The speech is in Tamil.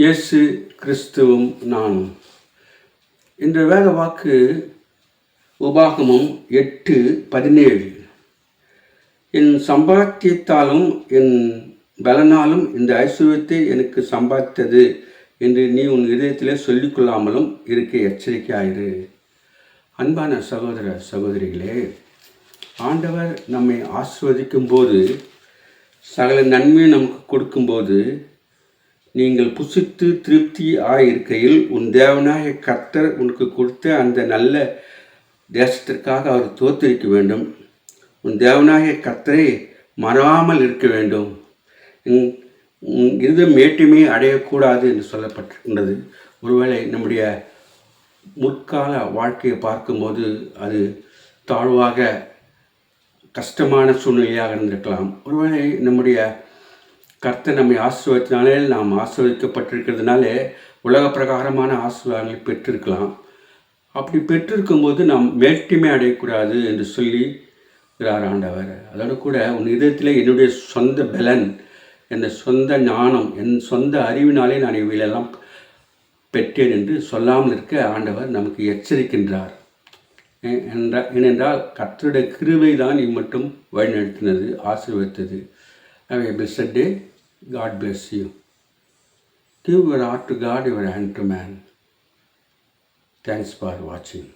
இயேசு கிறிஸ்துவும் நானும். இன்று வேத வாக்கு உபாகமம் 8:17. என் சம்பாத்தியத்தாலும் என் பலனாலும் இந்த ஐஸ்வர்யத்தை எனக்கு சம்பாதித்தது என்று நீ உன் இதயத்திலே சொல்லிக்கொள்ளாமலும் இருக்க எச்சரிக்கையாயிரு. அன்பான சகோதர சகோதரிகளே, ஆண்டவர் நம்மை ஆசீர்வதிக்கும் போது, சகல நன்மையை நமக்கு கொடுக்கும்போது, நீங்கள் புசித்து திருப்தி ஆயிருக்கையில் உன் தேவனாகிய கர்த்தர் உனக்கு கொடுத்த அந்த நல்ல தேசத்திற்காக அவர் தோத்தரிக்க வேண்டும். உன் தேவனாகிய கர்த்தரை மறாமல் இருக்க வேண்டும். இது மேட்டுமே அடையக்கூடாது என்று சொல்லப்பட்டிருக்கின்றது. ஒருவேளை நம்முடைய முற்கால வாழ்க்கையை பார்க்கும்போது அது தாழ்வாக கஷ்டமான சூழ்நிலையாக இருந்திருக்கலாம். ஒருவேளை நம்முடைய கர்த்தர் நம்மை ஆசீர்வதினாலே நாம் ஆசீர்வதிக்கப்பட்டிருக்கிறதுனாலே உலக பிரகாரமான ஆசீர்வாதங்களை பெற்றிருக்கலாம். அப்படி பெற்றிருக்கும்போது நாம் மேட்டிமை அடையக்கூடாது என்று சொல்லிகிறார் ஆண்டவர். அதோடு கூட உன் இதயத்தில் என்னுடைய சொந்த பலன், என் சொந்த ஞானம், என் சொந்த அறிவினாலே நான் இவையெல்லாம் பெற்றேன் என்று சொல்லாமல் இருக்க ஆண்டவர் நமக்கு எச்சரிக்கின்றார். ஏனென்றால் கர்த்தருடைய கிருபை தான் இம்மட்டும் வழிநடத்தினது, ஆசீர்வதித்தது. Have a blessed day. God bless you. Give your heart to God, your hand to man. Thanks for watching.